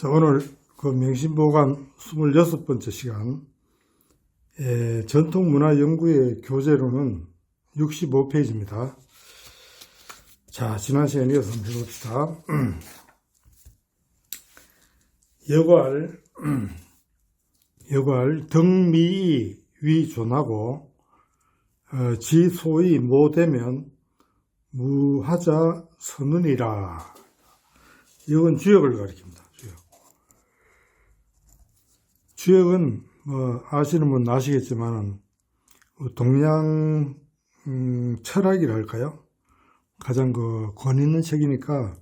자, 오늘 그 명심보감 26번째 시간, 전통문화연구의 교재로는 65페이지입니다. 자, 지난 시간에 이어서 한번 해봅시다. 여괄 덕미이 위존하고 지소이 모되면 무하자 선언이라. 이건 주역을 가리킵니다. 주역은 뭐 아시는 분 아시겠지만 동양 철학이랄까요? 가장 그 권 있는 책이니까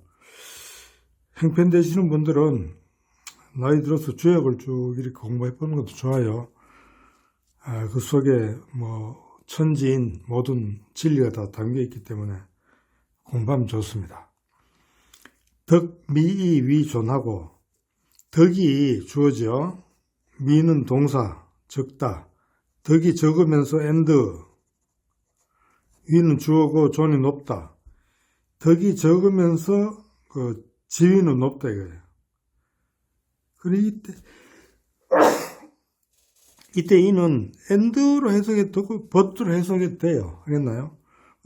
형편되시는 분들은 나이 들어서 주역을 쭉 이렇게 공부해 보는 것도 좋아요. 그 속에 뭐 천지인 모든 진리가 다 담겨 있기 때문에 공부하면 좋습니다. 덕미이 위존하고, 덕이 주어죠. 미는 동사, 적다. 덕이 적으면서 엔드. 위는 주어고 존이 높다. 덕이 적으면서 그 지위는 높다 이거예요. 그리고 이때 이는 엔드로 해석해도 되고 but로 해석해도 돼요. 알겠나요?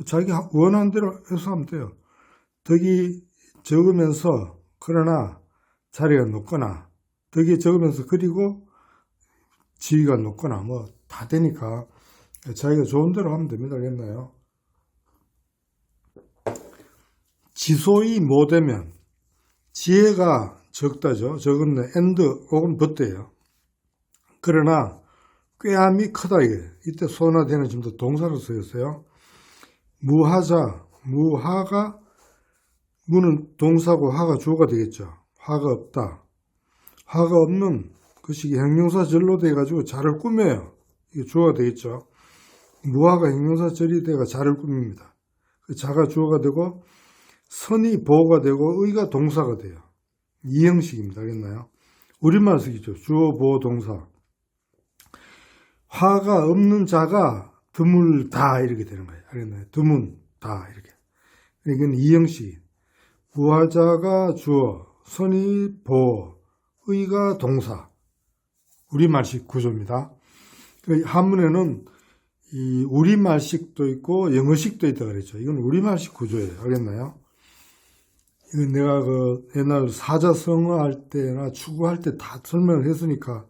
자기 원하는 대로 해석하면 돼요. 덕이 적으면서 그러나 자리가 높거나, 덕이 적으면서 그리고 지위가 높거나 뭐 다 되니까 자기가 좋은 대로 하면 됩니다. 알겠나요? 지소이 모되면, 지혜가 적다죠. 적은 엔드 혹은 but예요. 그러나 꾀함이 크다 이게. 이때 소나되는 지금도 동사로 쓰였어요. 무하자, 무하가, 무는 동사고 하가 주어가 되겠죠. 화가 없다. 화가 없는 그것이 형용사절로 돼가지고 자를 꾸며요. 이게 주어가 되겠죠. 무화가 형용사절이 돼가 자를 꾸밉니다. 그 자가 주어가 되고 선이 보어가 되고 의가 동사가 돼요. 이 형식입니다. 알겠나요? 우리말 쓰기죠. 주어, 보어, 동사. 화가 없는 자가 드물다 이렇게 되는 거예요. 알겠나요? 드문다 이렇게. 이건 이 형식. 무화자가 주어, 선이 보어, 의가 동사. 우리말식 구조입니다. 한문에는 이 우리말식도 있고 영어식도 있다 그랬죠. 이건 우리말식 구조예요. 알겠나요? 이건 내가 그 옛날 사자성어 할 때나 추구할 때 다 설명을 했으니까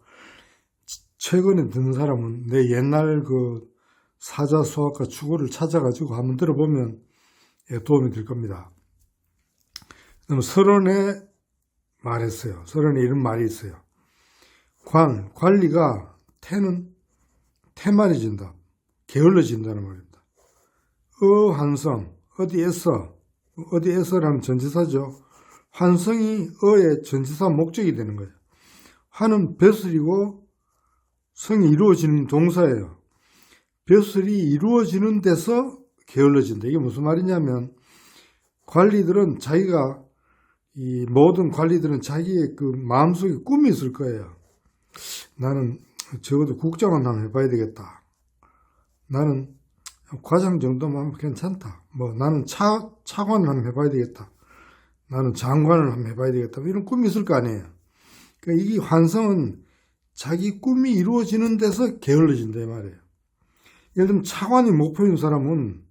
최근에 듣는 사람은 내 옛날 그 사자 수학과 추구를 찾아가지고 한번 들어보면 도움이 될 겁니다. 그럼 설원에 말했어요. 설원에 이런 말이 있어요. 관리가 태만해진다. 게을러진다는 말입니다. 환성, 어디에서라는 전치사죠. 환성이 어의 전치사 목적이 되는 거예요. 환은 벼슬이고 성이 이루어지는 동사예요. 벼슬이 이루어지는 데서 게을러진다. 이게 무슨 말이냐면 관리들은 이 모든 관리들은 자기의 그 마음속에 꿈이 있을 거예요. 나는 적어도 국장은 한번 해봐야 되겠다. 나는 과장 정도만 하면 괜찮다. 나는 차관을 한번 해봐야 되겠다. 나는 장관을 한번 해봐야 되겠다. 이런 꿈이 있을 거 아니에요. 그러니까 이 환성은 자기 꿈이 이루어지는 데서 게을러진다 이 말이에요. 예를 들면 차관이 목표인 사람은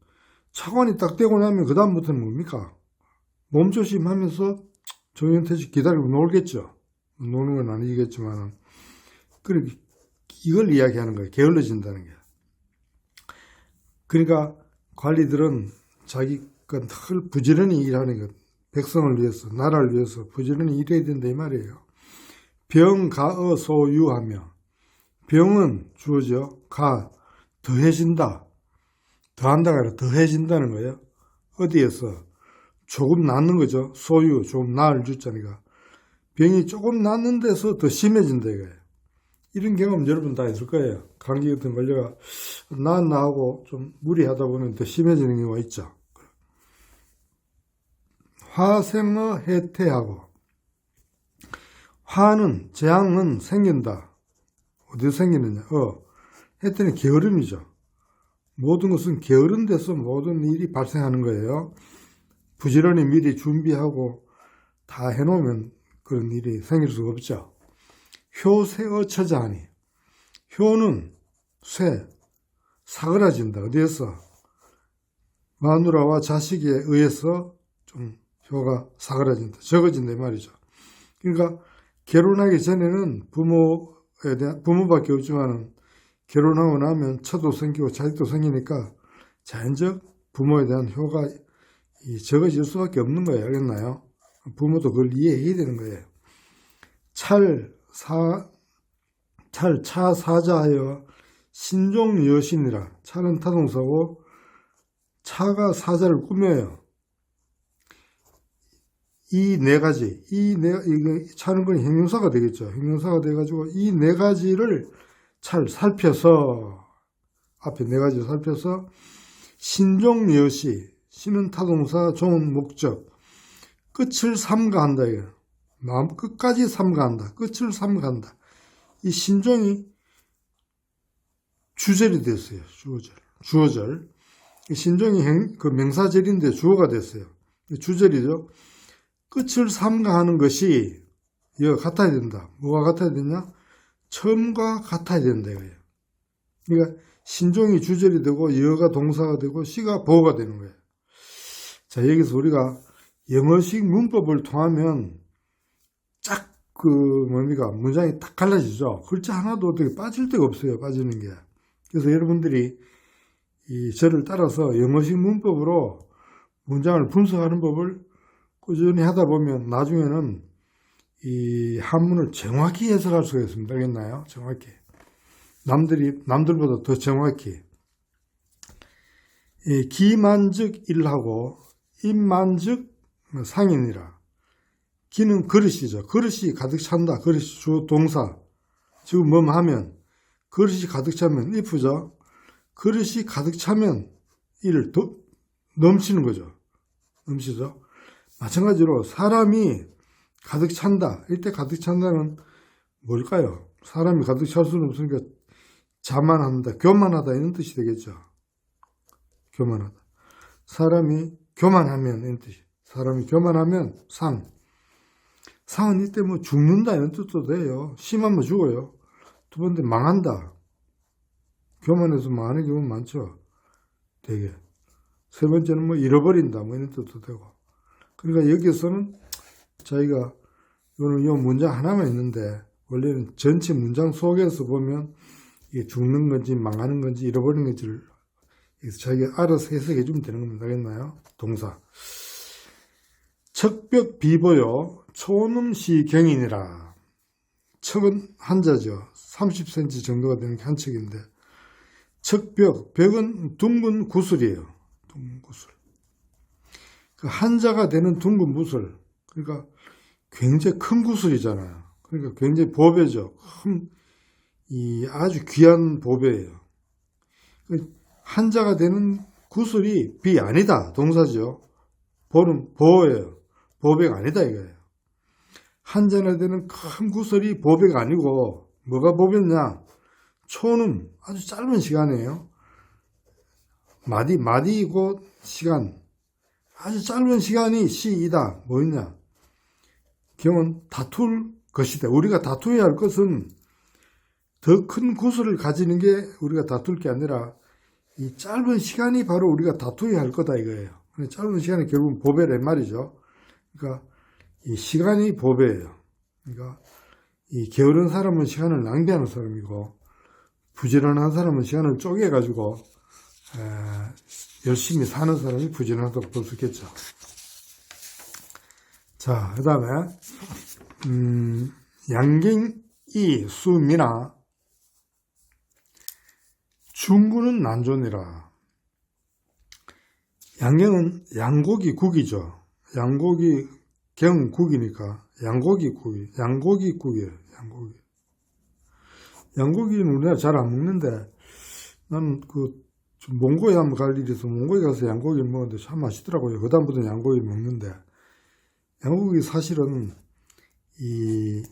차관이 딱 되고 나면 그 다음부터는 뭡니까? 몸조심하면서 정년퇴직 기다리고 놀겠죠. 노는 건 아니겠지만 그렇게 이걸 이야기하는 거예요. 게을러진다는 게. 그러니까 관리들은 자기가 늘 부지런히 일하는 것, 백성을 위해서, 나라를 위해서 부지런히 일해야 된다 이 말이에요. 병가어 소유하며, 병은 주어져, 더해진다. 더한다가 아니라 더해진다는 거예요. 어디에서? 조금 낫는 거죠. 소유, 조금 나을 주자니까. 병이 조금 낫는 데서 더 심해진다 이거예요. 이런 경험 여러분 다 있을 거예요. 감기 같은 걸려가 나하고 좀 무리하다 보면 더 심해지는 경우가 있죠. 화생어 해태하고, 화는 재앙은 생긴다. 어디서 생기느냐? 해태는 게으름이죠. 모든 것은 게으른 데서 모든 일이 발생하는 거예요. 부지런히 미리 준비하고 다 해놓으면 그런 일이 생길 수가 없죠. 효새어처자하니. 효는 쇠, 사그라진다. 어디에서? 마누라와 자식에 의해서 좀 효가 사그라진다. 적어진다 이 말이죠. 그러니까 결혼하기 전에는 부모밖에 없지만은 결혼하고 나면 처도 생기고 자식도 생기니까 자연적 부모에 대한 효가 적어질 수밖에 없는 거예요. 알겠나요? 부모도 그걸 이해해야 되는 거예요. 차 사자하여 신종 여신이라. 찰은 타동사고 차가 사자를 꾸며요. 이 네 가지, 이거 차는 건 형용사가 되겠죠. 형용사가 돼가지고 이 네 가지를 잘 살펴서, 앞에 네 가지를 살펴서 신종 여시, 신은 타동사, 종은 목적, 끝을 삼가한다. 이거. 마음 끝까지 삼가한다. 끝을 삼가한다. 이 신종이 주절이 됐어요. 주어절. 신종이 그 명사절인데 주어가 됐어요. 주절이죠. 끝을 삼가하는 것이 이거 같아야 된다. 뭐가 같아야 되냐? 처음과 같아야 된다 이거예요. 그러니까 신종이 주절이 되고 여가 동사가 되고 시가 보어가 되는 거예요. 자, 여기서 우리가 영어식 문법을 통하면 쫙 문장이 딱 갈라지죠. 글자 하나도 어떻게 빠질 데가 없어요. 빠지는 게. 그래서 여러분들이 저를 따라서 영어식 문법으로 문장을 분석하는 법을 꾸준히 하다 보면 나중에는 이 한문을 정확히 해석할 수가 있습니다. 알겠나요? 정확히. 남들보다 더 정확히. 기만즉 일하고 임만즉 상인이라. 기는 그릇이죠. 그릇이 가득 찬다. 그릇이 주 동사. 지금 뭐뭐 하면 그릇이 가득 차면 if죠. 그릇이 가득 차면 이를 넘치는 거죠. 넘치죠. 마찬가지로 사람이 가득 찬다. 이때 가득 찬다는 뭘까요? 사람이 가득 찰 수는 없으니까 자만한다, 교만하다 이런 뜻이 되겠죠. 교만하다. 사람이 교만하면 이런 뜻이. 사람이 교만하면 상은 이때 뭐 죽는다 이런 뜻도 돼요. 심하면 죽어요. 두 번째 망한다. 교만해서 망하는 경우는 많죠. 되게. 세 번째는 뭐 잃어버린다 뭐 이런 뜻도 되고. 그러니까 여기서는 저희가 이 문장 하나만 있는데 원래는 전체 문장 속에서 보면 이게 죽는 건지 망하는 건지 잃어버리는 건지를 자기가 알아서 해석해 주면 되는 겁니다. 알겠나요? 동사. 척벽 비보요 초음시 경인이라. 척은 한자죠. 30cm 정도가 되는 게 한 척인데 척벽, 벽은 둥근 구슬이에요. 둥근 구슬. 그 한자가 되는 둥근 구슬. 그러니까 굉장히 큰 구슬이잖아요. 그러니까 굉장히 보배죠. 아주 귀한 보배예요. 한자가 되는 구슬이 비 아니다. 동사죠. 보는 보예요. 보배가 아니다 이거예요. 한자가 되는 큰 구슬이 보배가 아니고 뭐가 보배냐? 초는 아주 짧은 시간이에요. 마디고 시간. 아주 짧은 시간이 시이다. 뭐였냐? 경은 다툴 것이다. 우리가 다투어야 할 것은 더 큰 구슬을 가지는 게 우리가 다툴 게 아니라 이 짧은 시간이 바로 우리가 다투어야 할 거다 이거예요. 짧은 시간이 결국은 보배란 말이죠. 그러니까 이 시간이 보배예요. 그러니까 이 게으른 사람은 시간을 낭비하는 사람이고 부지런한 사람은 시간을 쪼개가지고 열심히 사는 사람이 부지런하다고 볼 수 있겠죠. 자, 그 다음에 양갱이 수미나 중구는 난존이라. 양갱은 양고기 국이죠. 양고기 경국이니까 양고기이에요. 양고기는 우리나라 잘 안 먹는데 나는 몽고에 한번 갈 일이 있어서 몽고에 가서 양고기를 먹었는데 참 맛있더라고요. 그 다음부터는 양고기를 먹는데 양고기 사실은 이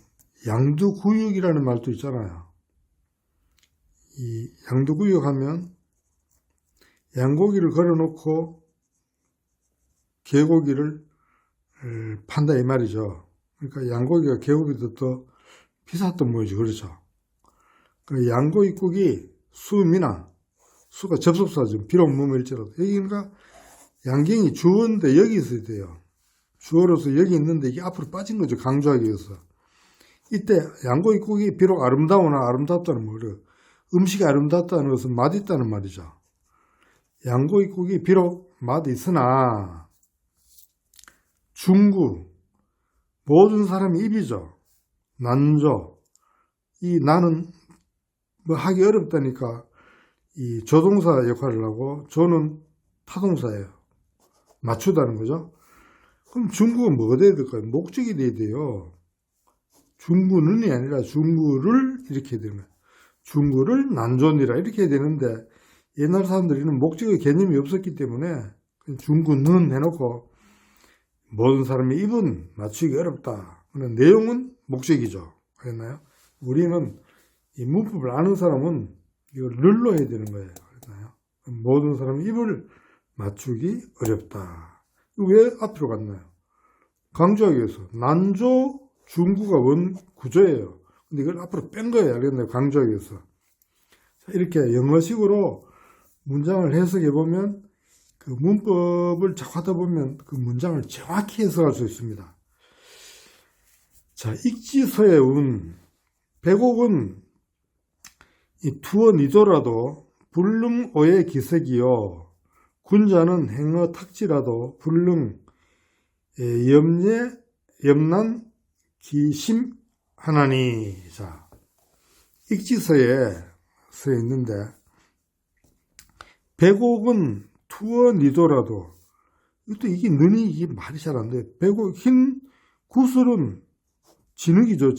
양두구육이라는 말도 있잖아요. 이 양두구육 하면 양고기를 걸어놓고 개고기를 판다 이 말이죠. 그러니까 양고기가 개고기도 더 비쌌던 모이지. 그렇죠. 그 양고기국이 수미나 수가 접속사죠. 비록 무밀지라도. 여기가 양경이 주어인데 여기 있어야 돼요. 주어로서 여기 있는데 이게 앞으로 빠진 거죠. 강조하기 위해서. 이때 양고기국이 비록 아름다우나 아름답다는 말이에요. 음식이 아름답다는 것은 맛있다는 말이죠. 양고기국이 비록 맛있으나 중구 모든 사람이 입이죠. 난조. 이 나는 뭐 하기 어렵다니까 이 조동사 역할을 하고 조는 타동사예요. 맞추다는 거죠. 그럼 중구가 뭐가 돼야 될까요? 목적이 돼야 돼요. 중구는이 아니라 중구를 이렇게 해야 되는 거예요. 중구를 난조니라 이렇게 해야 되는데 옛날 사람들이는 목적의 개념이 없었기 때문에 중구는 해놓고 모든 사람이 입은 맞추기 어렵다. 내용은 목적이죠. 그랬나요? 우리는 이 문법을 아는 사람은 이걸 늘로 해야 되는 거예요. 그랬나요? 모든 사람이 입을 맞추기 어렵다. 왜 앞으로 갔나요? 강조하기 위해서. 난조 중구가 원 구조예요. 근데 이걸 앞으로 뺀 거예요. 알겠나요? 강조하기 위해서. 자, 이렇게 영어식으로 문장을 해석해 보면 그 문법을 자꾸 하다 보면 그 문장을 정확히 해석할 수 있습니다. 자, 익지서의 운. 백옥은 이 투어니도라도 불능오의 기색이요. 군자는 행어 탁지라도 불능 염예 염난 기심하나니. 자, 익지서에 써 있는데 백옥은 투어니도라도 또 이게 는이 이게 말이 잘 안 돼. 백옥 흰 구슬은 진흙이죠.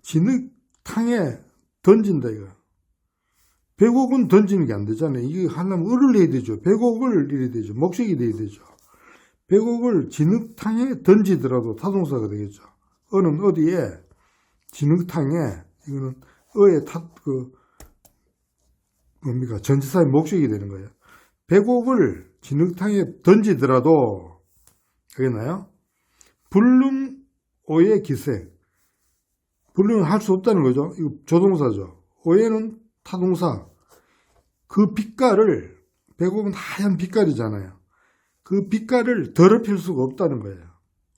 진흙탕에 던진다 이거. 백옥은 던지는 게 안 되잖아요. 이게 하려면 을을 해야 되죠. 백옥을 이래야 되죠. 목적이 돼야 되죠. 백옥을 진흙탕에 던지더라도 타동사가 되겠죠. 어는 어디에? 진흙탕에. 이거는 어의 뭡니까? 전치사의 목적이 되는 거예요. 백옥을 진흙탕에 던지더라도, 알겠나요? 불능오의 기색. 불능은 할 수 없다는 거죠. 이거 조동사죠. 오해는 타동사. 그 빛깔을, 백옥은 하얀 빛깔이잖아요. 그 빛깔을 더럽힐 수가 없다는 거예요.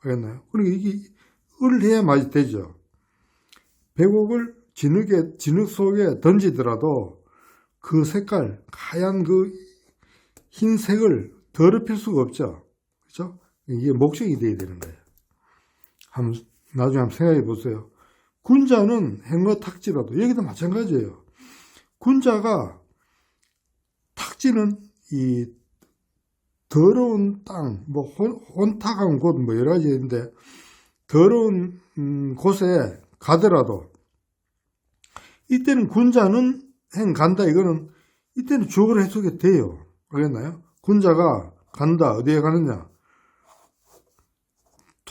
알겠나요? 그러니까 이게 을 해야 맛이 되죠. 백옥을 진흙 속에 던지더라도 그 색깔, 하얀 그 흰색을 더럽힐 수가 없죠. 그렇죠? 이게 목적이 돼야 되는 거예요. 나중에 한번 생각해 보세요. 군자는 행어 탁지라도, 여기도 마찬가지예요. 군자가, 탁지는 이 더러운 땅, 뭐 혼탁한 곳, 뭐 여러 가지 있는데, 더러운 곳에 가더라도, 이때는 군자는 간다, 이거는, 이때는 주어로 해석이 돼요. 알겠나요? 군자가 간다, 어디에 가느냐?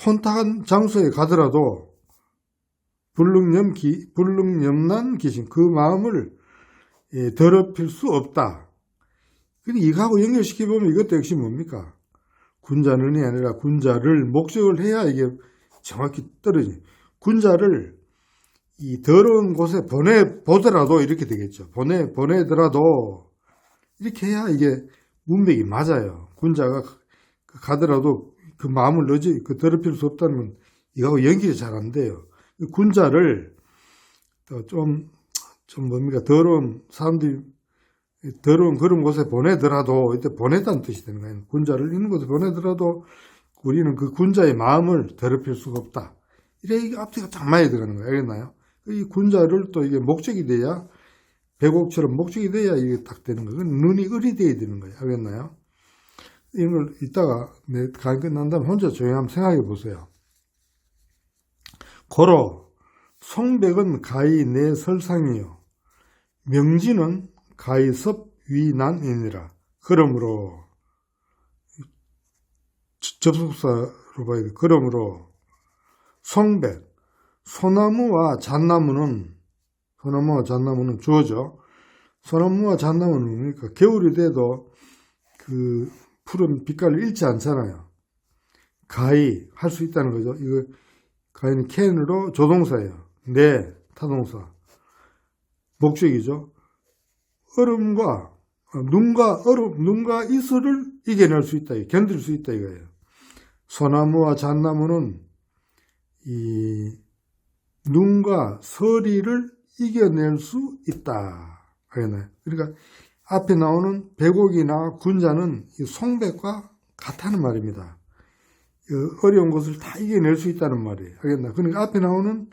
혼탁한 장소에 가더라도, 불능염난 기심, 그 마음을 더럽힐 수 없다. 근데 이거하고 연결시켜보면 이것도 역시 뭡니까? 군자는이 아니라 군자를 목적을 해야 이게 정확히 떨어지죠. 군자를 이 더러운 곳에 보내보더라도 이렇게 되겠죠. 보내더라도 이렇게 해야 이게 문맥이 맞아요. 군자가 가더라도 그 마음을 더럽힐 수 없다는 건 이거하고 연결이 잘 안 돼요. 군자를 좀 뭡니까? 더러운 사람들이 더러운 그런 곳에 보내더라도, 이때 보내다는 뜻이 되는 거예요. 군자를 있는 곳에 보내더라도 우리는 그 군자의 마음을 더럽힐 수가 없다. 이게 앞뒤가 딱 맞아야 들어가는 거예요. 알겠나요? 이 군자를 또 이게 목적이 돼야, 백옥처럼 목적이 돼야 이게 딱 되는 거예요. 눈이 을이 돼야 되는 거예요. 알겠나요? 이걸 이따가 내 강의 끝난 다음에 혼자 조용히 한번 생각해 보세요. 고로 송백은 가히 내 설상이요 명진은 가히 섭위난이니라. 그러므로 접속사로 봐야 돼. 그러므로 송백, 소나무와 잣나무는 주어죠. 소나무와 잣나무는 뭡니까? 겨울이 돼도 그 푸른 빛깔을 잃지 않잖아요. 가히 할 수 있다는 거죠. 이거 가히는 can으로 조동사예요. 네, 타동사. 목적이죠. 얼음과 눈과 이슬을 이겨낼 수 있다. 견딜 수 있다 이거예요. 소나무와 잣나무는 이 눈과 서리를 이겨낼 수 있다. 알겠나요? 그러니까 앞에 나오는 백옥이나 군자는 이 송백과 같다는 말입니다. 어려운 것을 다 이겨낼 수 있다는 말이에요. 알겠나? 그러니까 앞에 나오는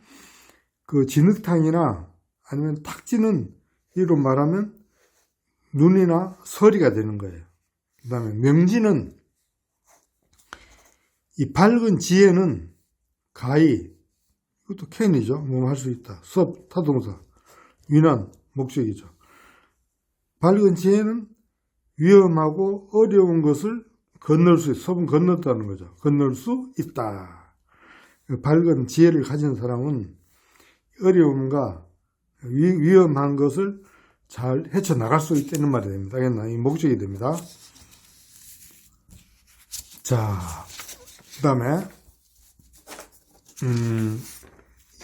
그 진흙탕이나 아니면 탁지는 이로 말하면 눈이나 서리가 되는 거예요. 그 다음에 명지는 이 밝은 지혜는 가히, 이것도 can이죠. 뭐 할 수 있다. 섭, 타동사. 위난, 목적이죠. 밝은 지혜는 위험하고 어려운 것을 건널 수 있다. 섭은 건넜다는 거죠. 건널 수 있다. 밝은 지혜를 가진 사람은 어려움과 위험한 것을 잘 헤쳐나갈 수 있다는 말이 됩니다. 알겠나? 이 목적이 됩니다. 자, 그 다음에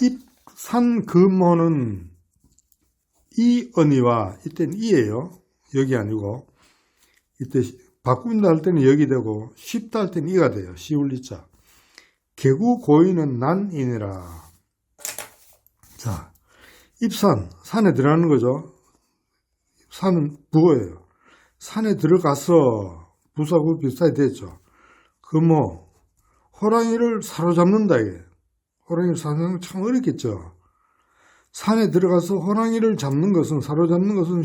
입산금호는 이언이와 이때는 이예요. 여기 아니고 이때 바꾼다 할 때는 여기 되고 쉽다 할 때는 이가 돼요. 시울리자. 개구고인은 난이니라. 자, 입산, 산에 들어가는 거죠. 산은 부어예요. 산에 들어가서 부사구 비슷하게 됐죠. 금호, 호랑이를 사로잡는다 이게. 호랑이를 사로잡는 건 참 어렵겠죠. 산에 들어가서 호랑이를 잡는 것은, 사로잡는 것은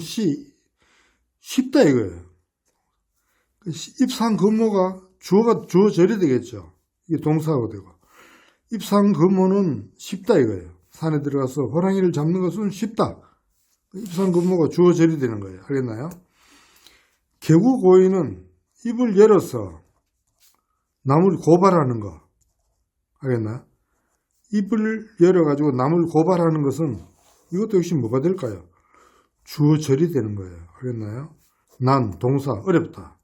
쉽다 이거예요. 입상금호가 주어절이 되겠죠. 이게 동사가 되고. 입상금호는 쉽다 이거예요. 산에 들어가서 호랑이를 잡는 것은 쉽다. 입상금호가 주어절이 되는 거예요. 알겠나요? 개구고인은 입을 열어서 남을 고발하는 거. 알겠나요? 입을 열어가지고 남을 고발하는 것은 이것도 역시 뭐가 될까요? 주어절이 되는 거예요. 알겠나요? 난, 동사, 어렵다.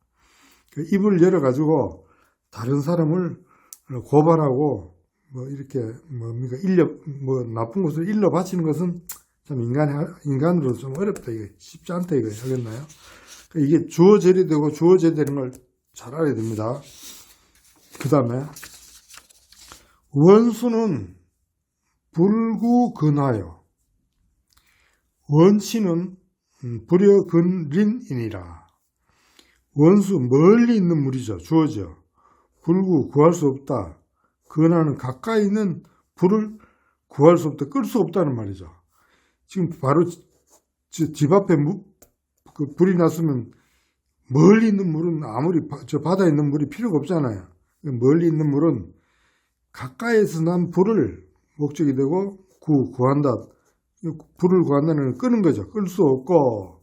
입을 열어가지고 다른 사람을 고발하고 뭐 이렇게 뭡니까 나쁜 것을 일러 바치는 것은 참 인간으로 좀 어렵다. 이게 쉽지 않다 이거 알겠나요? 이게 주어절이 되고 주어절이 되는 걸 잘 알아야 됩니다. 그 다음에 원수는 불구근하여 원치는 불여근린이니라. 원수 멀리 있는 물이죠. 주어져. 불구 구할 수 없다. 근하는 가까이 있는 불을 구할 수 없다. 끌 수 없다는 말이죠. 지금 바로 집 앞에 그 불이 났으면 멀리 있는 물은 아무리 저 바다에 있는 물이 필요가 없잖아요. 멀리 있는 물은 가까이에서 난 불을 목적이 되고 구한다. 불을 구한다는 건 끄는 거죠. 끌 수 없고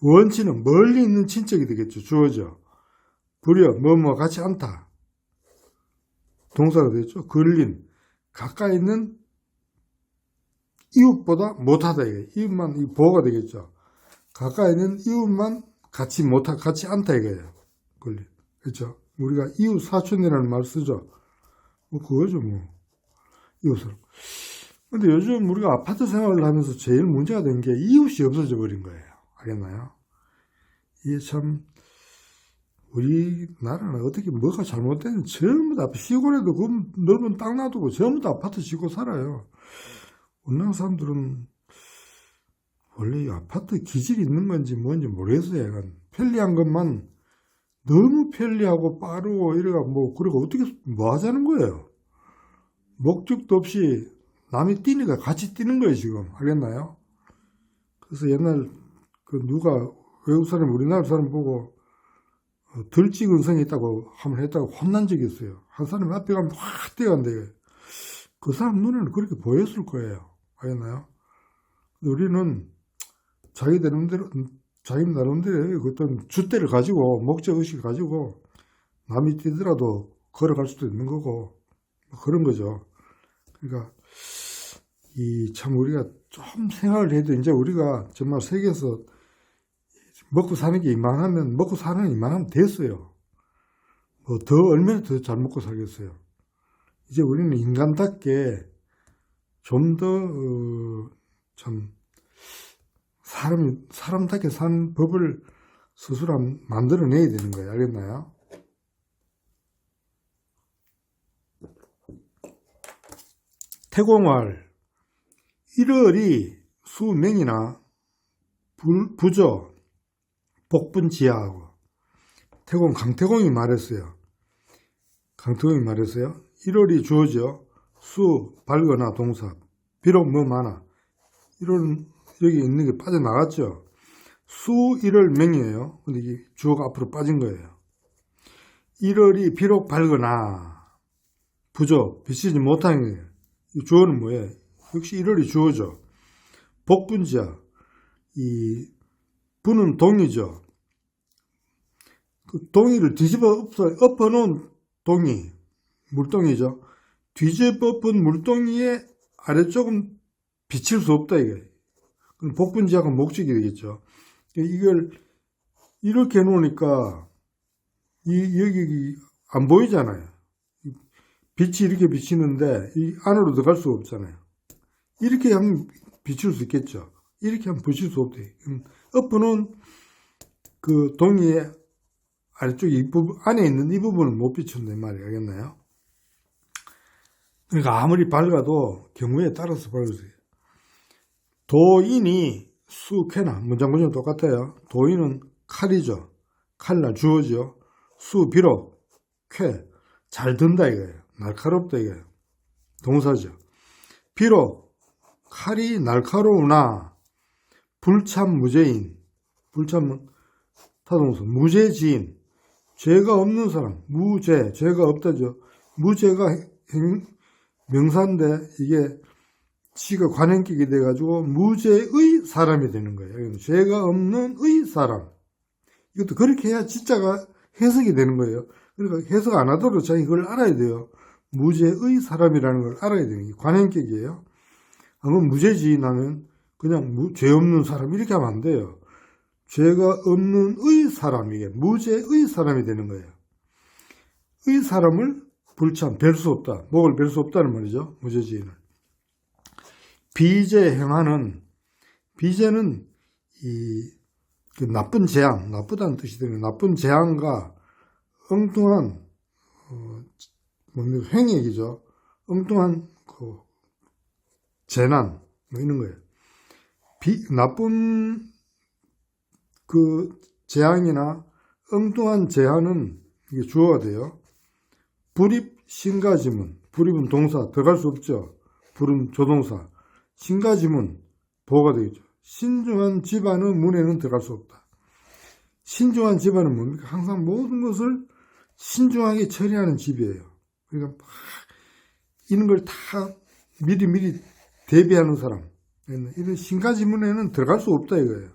원치는 멀리 있는 친척이 되겠죠. 주어져. 불여 뭐뭐 같이 않다. 동사가 되겠죠. 근린 가까이 있는 이웃보다 못하다. 이웃만 보호가 되겠죠. 가까이 있는 이웃만 같이 않다 이거예요. 근린. 그렇죠. 우리가 이웃 사촌이라는 말 쓰죠. 뭐 그거죠 뭐. 이웃을. 근데 요즘 우리가 아파트 생활을 하면서 제일 문제가 된 게 이웃이 없어져 버린 거예요. 알겠나요? 이게 참 우리나라는 어떻게 뭐가 잘못되는지 전부 다 시골에도 그 넓은 땅 놔두고 전부 다 아파트 짓고 살아요. 우리나라 사람들은 원래 이 아파트 기질이 있는 건지 뭔지 모르겠어요. 약간 편리한 것만 너무 편리하고 빠르고 이래가 그리고 어떻게 뭐 하자는 거예요. 목적도 없이 남이 뛰니까 같이 뛰는 거예요 지금. 알겠나요? 그래서 옛날 누가 외국 사람 우리나라 사람 보고 덜찍은 성이 있다고 한번 했다고 혼난 적이 있어요. 한 사람이 앞에 가면 확 뛰어간다 이거예요. 그 사람 눈에는 그렇게 보였을 거예요. 알겠나요? 우리는 자기 나름대로 어떤 줏대를 가지고 목적의식을 가지고 남이 뛰더라도 걸어갈 수도 있는 거고 그런 거죠. 그러니까 참 우리가 좀 생각을 해도 이제 우리가 정말 세계에서 먹고 사는 게 이만하면 됐어요. 더 얼마나 더 잘 먹고 살겠어요. 이제 우리는 인간답게 좀 더, 참, 사람답게 사는 법을 스스로 만들어내야 되는 거예요. 알겠나요? 태공활, 1월이 수명이나 부조, 복분지하고, 강태공이 말했어요. 1월이 주어져 수, 발거나 동사, 비록 뭐 많아. 1월은 여기 있는 게 빠져나갔죠. 수, 1월 명이에요. 근데 이게 주어가 앞으로 빠진 거예요. 1월이 비록 밝거나 부조, 비치지 못하는 거예요. 이 주어는 뭐예요? 역시 1월이 주어죠. 복분지야. 이 부는 동이죠. 그 동이를 뒤집어 엎어놓은 동이, 물동이죠. 뒤집어 엎은 물동이의 아래쪽은 비칠 수 없다, 이게. 그럼 복분지하고 목적이 되겠죠. 이걸 이렇게 해놓으니까, 여기 안 보이잖아요. 빛이 이렇게 비치는데, 이 안으로 들어갈 수가 없잖아요. 이렇게 하면 비칠 수 있겠죠. 이렇게 하면 비칠 수 없대. 엎어놓은 그 동이의 아래쪽 안에 있는 이 부분은 못 비춘다, 이 말이 알겠나요? 그러니까 아무리 밝아도 경우에 따라서 밝으세요. 도인이 수쾌나 문장 똑같아요. 도인은 칼이죠. 칼날 주어죠. 수 비록 쾌 잘 든다 이거예요. 날카롭다 이거예요. 동사죠. 비록 칼이 날카로우나 불참 무죄인, 불참은 타동사, 무죄지인, 죄가 없는 사람, 무죄, 죄가 없다죠. 무죄가 명사인데 이게 지가 관행격이 돼가지고 무죄의 사람이 되는 거예요. 죄가 없는 의 사람. 이것도 그렇게 해야 진짜가 해석이 되는 거예요. 그러니까 해석 안 하도록 자기 그걸 알아야 돼요. 무죄의 사람이라는 걸 알아야 되는 게 관행격이에요. 그럼 무죄지인 하면 그냥 죄 없는 사람 이렇게 하면 안 돼요. 죄가 없는 의 사람, 이게 무죄의 사람이 되는 거예요. 의 사람을 불참, 뵐 수 없다. 목을 뵐 수 없다는 말이죠. 무죄지인은. 비제 행하는, 비제는 그 나쁜 재앙, 나쁘다는 뜻이 되는 나쁜 재앙과 엉뚱한, 횡액이죠. 엉뚱한 그 재난, 뭐 이런 거예요. 나쁜 그 재앙이나 엉뚱한 재앙은 이게 주어가 돼요. 불입 신가지문, 불입은 동사, 들어갈 수 없죠. 불은 조동사, 신가지문, 보호가 되겠죠. 신중한 집안의 문에는 들어갈 수 없다. 신중한 집안은 뭡니까? 항상 모든 것을 신중하게 처리하는 집이에요. 그러니까 이런 걸 다 미리 대비하는 사람. 이런 신가지문에는 들어갈 수 없다 이거예요.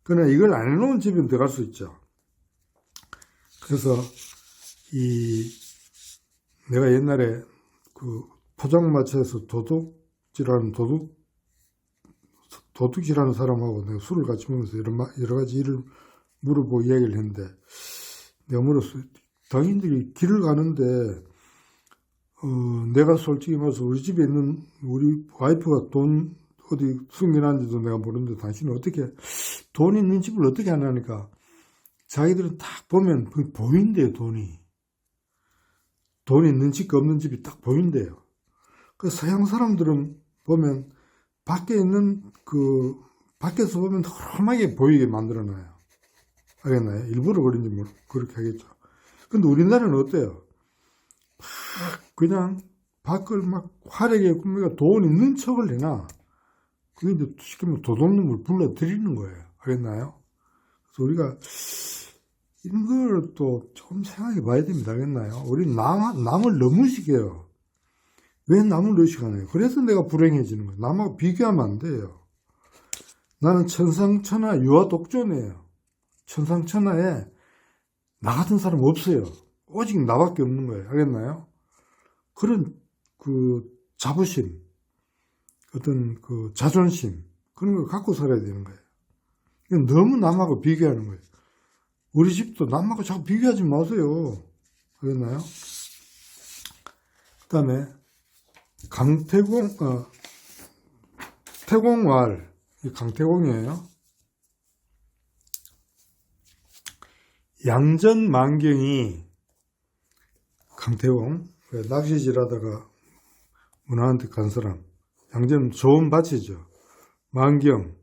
그러나 이걸 안 해놓은 집은 들어갈 수 있죠. 그래서 내가 옛날에 그 포장마차에서 도둑질하는 사람하고 내가 술을 같이 먹으면서 여러 가지 일을 물어보고 이야기를 했는데, 내가 물었어요. 당신들이 길을 가는데, 내가 솔직히 말해서 우리 집에 있는 우리 와이프가 돈 어디 숨겨놨는지도 내가 모르는데 당신은 어떻게 돈 있는 집을 어떻게 하냐니까 자기들은 딱 보면 보인대요. 돈이 있는 집과 없는 집이 딱 보인대요. 그 서양 사람들은 보면 밖에서 보면 험하게 보이게 만들어놔요. 알겠나요? 일부러 그런지 그렇게 하겠죠. 근데 우리나라는 어때요? 그냥 밖을 막 화려하게 꾸미가 돈 있는 척을 해놔. 그게 이제 시키면 도둑놈을 불러들이는 거예요. 알겠나요? 그래서 우리가 이런 걸 또 좀 생각해 봐야 됩니다. 알겠나요? 우리 남을 너무 의식해요. 왜 남을 의식하나요? 그래서 내가 불행해지는 거예요. 남하고 비교하면 안 돼요. 나는 천상천하 유아독존이에요. 천상천하에 나 같은 사람 없어요. 오직 나밖에 없는 거예요. 알겠나요? 그런 그 자부심, 어떤 그 자존심, 그런 걸 갖고 살아야 되는 거예요. 너무 남하고 비교하는 거예요. 우리 집도 남하고 자꾸 비교하지 마세요. 알겠나요? 그 다음에 태공왈, 이 강태공이에요. 양전만경이 강태공, 낚시질 하다가 문화한테 간 사람. 양전 좋은 밭이죠. 만경은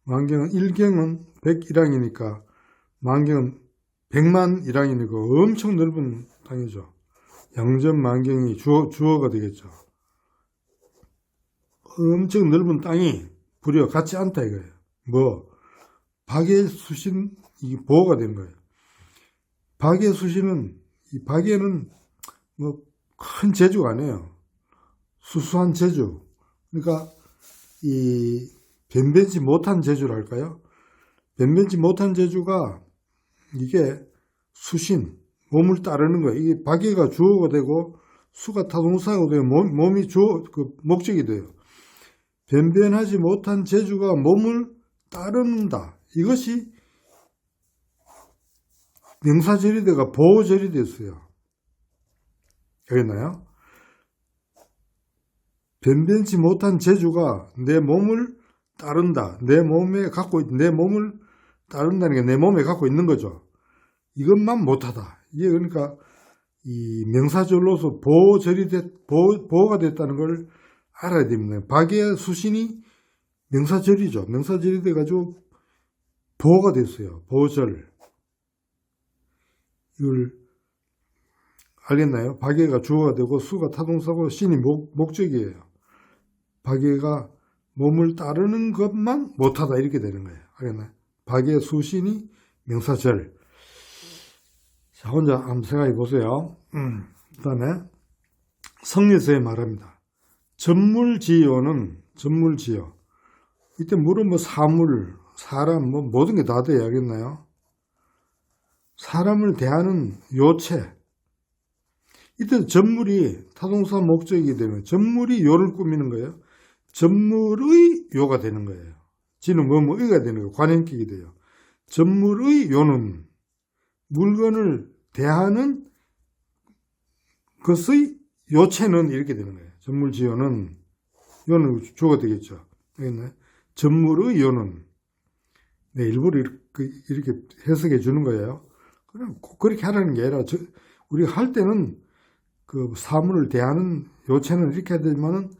1경은 100일항이니까 만경은 100만 일항이니까 엄청 넓은 땅이죠. 양전만경이 주어가 되겠죠. 엄청 넓은 땅이 불여 같지 않다 이거예요. 박의 수신 이 보호가 된 거예요. 박의 수신은 이 박에는 큰 재주가 아니에요. 수수한 재주. 그러니까 이 변변치 못한 재주랄까요? 변변치 못한 재주가 이게 수신, 몸을 따르는 거예요. 이게 박애가 주어가 되고 수가 타동사가 되고 몸이 목적이 돼요. 변변하지 못한 재주가 몸을 따른다. 이것이 명사절이대가 보호절이 됐어요. 알겠나요? 변변치 못한 재주가 내 몸을 따른다. 내 몸을 따른다는 게 내 몸에 갖고 있는 거죠. 이것만 못하다. 이게 그러니까 이 명사절로서 보호가 됐다는 걸 알아야 됩니다. 박의 수신이 명사절이죠. 명사절이 돼가지고 보호가 됐어요. 보호절. 이걸 알겠나요? 박애가 주어가 되고 수가 타동사고 신이 목적이에요. 박애가 몸을 따르는 것만 못하다 이렇게 되는 거예요. 알겠나요? 박애 수신이 명사절. 자, 혼자 한번 생각해 보세요. 그 다음에 성리서에 말합니다. 전물지어는 전물지어. 이때 물은 사물, 사람, 모든 게 다 돼야 알겠나요? 사람을 대하는 요체. 이때 전물이 타동사 목적이 되면 전물이 요를 꾸미는 거예요. 전물의 요가 되는 거예요. 지는 의가 되는 거예요. 관행격이 돼요. 전물의 요는 물건을 대하는 것의 요체는 이렇게 되는 거예요. 전물지요는 요는 주어가 되겠죠. 알겠나요? 전물의 요는 일부러 이렇게 해석해 주는 거예요. 그냥 꼭 그렇게 하라는 게 아니라 우리가 할 때는 그 사물을 대하는 요체는 이렇게 해야 되지만은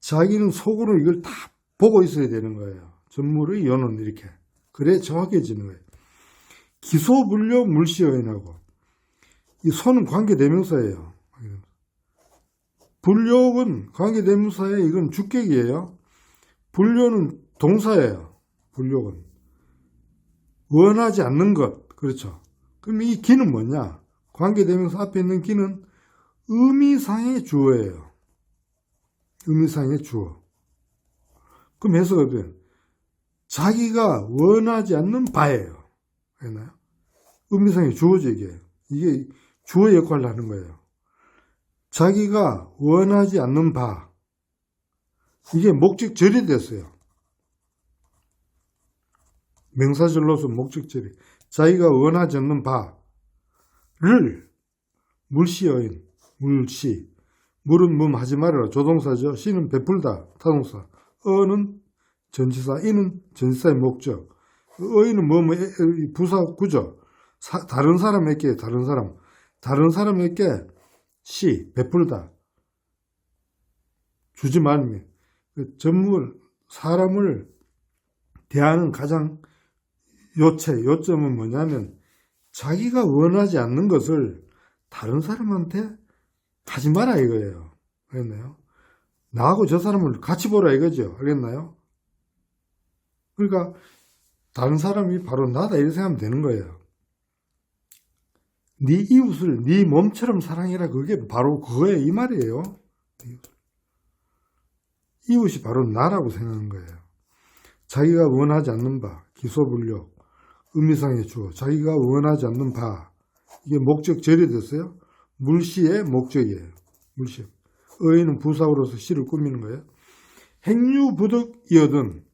자기는 속으로 이걸 다 보고 있어야 되는 거예요. 전물의 요는 이렇게. 그래 정확해지는 거예요. 기소불료 물시어인하고 이 소는 관계대명사예요. 불욕은 관계대명사에 이건 주격이에요. 불료는 동사예요. 불욕은 원하지 않는 것. 그렇죠. 그럼 이 기는 뭐냐? 관계대명사 앞에 있는 기는 의미상의 주어예요. 의미상의 주어. 그럼 해석은 자기가 원하지 않는 바예요. 알겠나요? 의미상의 주어죠, 이게. 이게 주어 역할을 하는 거예요. 자기가 원하지 않는 바. 이게 목적절이 됐어요. 명사절로서 목적절이. 자기가 원하지 않는 바를 물시어인, 물시. 물은 하지 말아라. 조동사죠. 시는 베풀다. 타동사. 어는 전치사. 이는 전치사의 목적. 어이는 부사 구조. 다른 사람에게 다른 사람에게 시 베풀다. 주지 말미. 전물 사람을 대하는 가장 요점은 뭐냐면 자기가 원하지 않는 것을 다른 사람한테 하지 마라 이거예요. 알겠나요? 나하고 저 사람을 같이 보라 이거죠. 알겠나요? 그러니까 다른 사람이 바로 나다 이렇게 생각하면 되는 거예요. 네 이웃을 네 몸처럼 사랑해라. 그게 바로 그거예요. 이 말이에요. 이웃이 바로 나라고 생각하는 거예요. 자기가 원하지 않는 바, 기소불력, 의미상의 주어, 자기가 원하지 않는 바, 이게 목적절이 됐어요. 물시의 목적이에요. 물시. 어휘는 부사로서 시를 꾸미는 거예요. 행유부득이어든,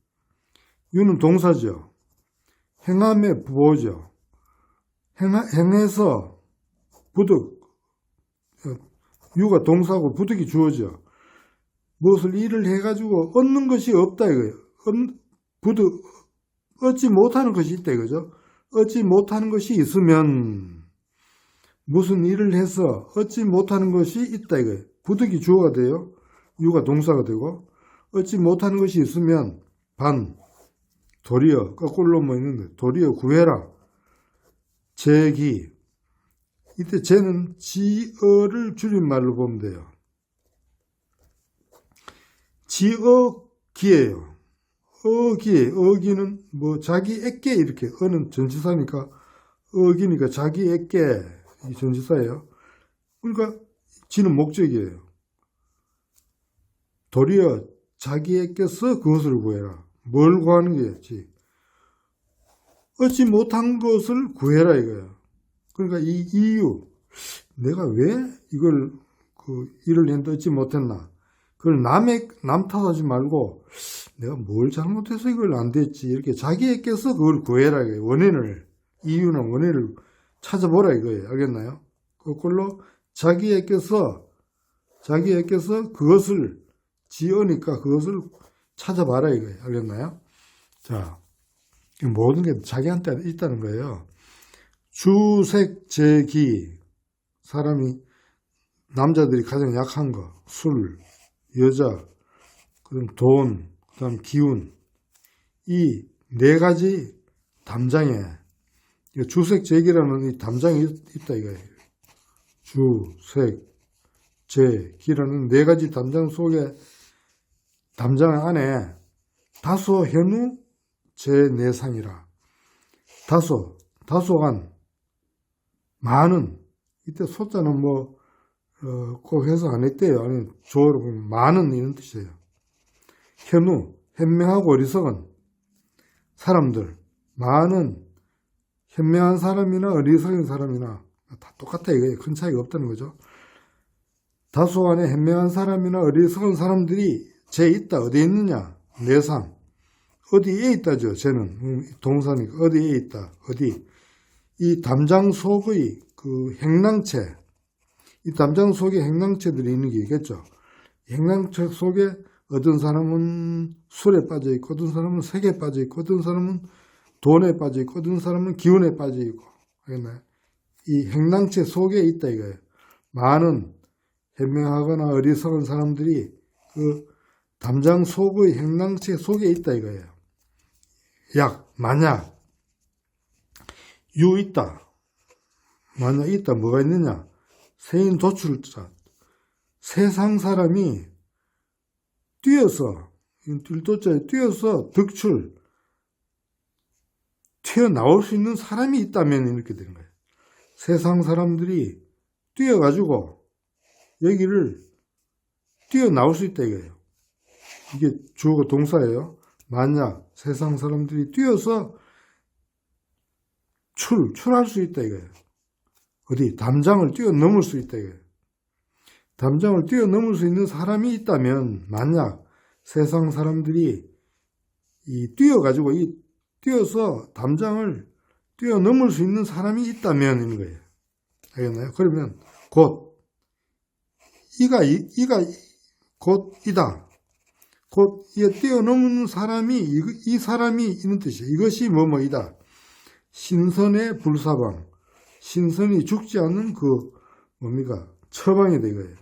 유는 동사죠. 행함의 부호죠. 행해서 부득, 유가 동사고 부득이 주어져. 무엇을 일을 해가지고 얻는 것이 없다 이거예요. 얻지 못하는 것이 있다 이거죠. 얻지 못하는 것이 있으면 무슨 일을 해서 얻지 못하는 것이 있다 이거예요. 부득이 주어가 돼요. 유가 동사가 되고 얻지 못하는 것이 있으면 도리어 거꾸로 뭐 있는데 도리어 구해라. 제기 이때 제는 지어를 줄임말로 보면 돼요. 지어기예요. 어기는 뭐 자기에게 이렇게 어는 전치사니까 어기니까 자기에게 이 전치사예요. 그러니까 지는 목적이에요. 도리어 자기에게서 그것을 구해라. 뭘 구하는 거였지? 얻지 못한 것을 구해라 이거야. 그러니까 이 이유, 내가 왜 이걸 일을 했는데 얻지 못했나? 그걸 남 탓하지 말고 내가 뭘 잘못해서 이걸 안 됐지 이렇게 자기에게서 그걸 구해라 이거예요. 이유나 원인을 찾아보라 이거예요. 알겠나요? 그걸로 자기에게서 그것을 지으니까 그것을 찾아봐라 이거예요. 알겠나요? 자, 모든 게 자기한테 있다는 거예요. 주색제기, 남자들이 가장 약한 거, 술, 여자, 그다음 돈, 그다음 기운, 이 네 가지 담장에 주색제기라는 이 담장이 있다 이거예요. 주색제기라는 네 가지 담장 속에 담장 안에 다소 현우 제내상이라. 다소간 많은 이때 소자는 꼭 해서 안 했대요. 아니 조어로 보면 많은 이런 뜻이에요. 현우 현명하고 어리석은 사람들, 많은 현명한 사람이나 어리석은 사람이나 다 똑같아 이거예요. 큰 차이가 없다는 거죠. 다소간에 현명한 사람이나 어리석은 사람들이 제 있다. 어디에 있느냐? 내상. 어디에 있다죠. 쟤는 동사니까 어디에 있다. 어디. 이 담장 속의 그 행랑체, 이 담장 속에 행랑체들이 있는 게 있겠죠. 행랑체 속에 어떤 사람은 술에 빠져 있고, 어떤 사람은 색에 빠져 있고, 어떤 사람은 돈에 빠져 있고, 어떤 사람은 기운에 빠져 있고, 알겠나요? 이 행랑체 속에 있다 이거예요. 많은 현명하거나 어리석은 사람들이 그 담장 속의 행랑체 속에 있다 이거예요. 만약 있다. 만약 있다. 뭐가 있느냐? 세인 도출자. 세상 사람이 뛰어서 튀어나올 수 있는 사람이 있다면 이렇게 되는 거예요. 세상 사람들이 뛰어가지고 여기를 뛰어나올 수 있다 이거예요. 이게 주어가 동사예요. 만약 세상 사람들이 뛰어서 출할 수 있다 이거예요. 어디? 담장을 뛰어넘을 수 있다 이거예요. 담장을 뛰어넘을 수 있는 사람이 있다면, 만약 세상 사람들이 뛰어서 담장을 뛰어넘을 수 있는 사람이 있다면 인 거예요. 알겠나요? 그러면 곧 곧 이다. 곧 뛰어넘는 사람이 이 사람이 있는 뜻이에요. 이것이 뭐뭐이다. 신선의 불사방. 신선이 죽지 않는 처방이다 이거예요.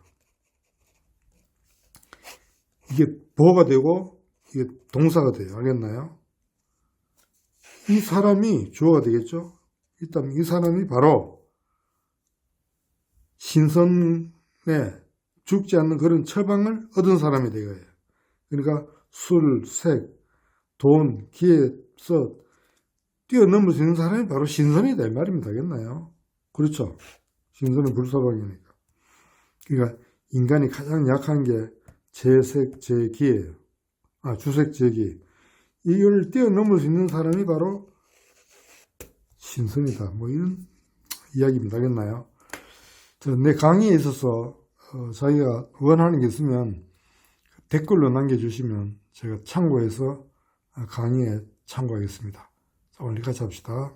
이게 보가 되고 이게 동사가 돼요. 알겠나요? 이 사람이 주어가 되겠죠? 일단 이 사람이 바로 신선에 죽지 않는 그런 처방을 얻은 사람이 되거예요. 그러니까 술, 색, 돈, 기에서 뛰어넘을 수 있는 사람이 바로 신선이다 이 말이면 되겠나요? 그렇죠? 신선은 불사방이니까. 그러니까 인간이 가장 약한 게 제색, 제기예요. 주색, 제기. 이걸 뛰어넘을 수 있는 사람이 바로 신선이다. 이런 이야기입니다. 되겠나요? 내 강의에 있어서 자기가 원하는 게 있으면 댓글로 남겨주시면 제가 참고해서 강의에 참고하겠습니다. 자, 오늘 여기까지 합시다.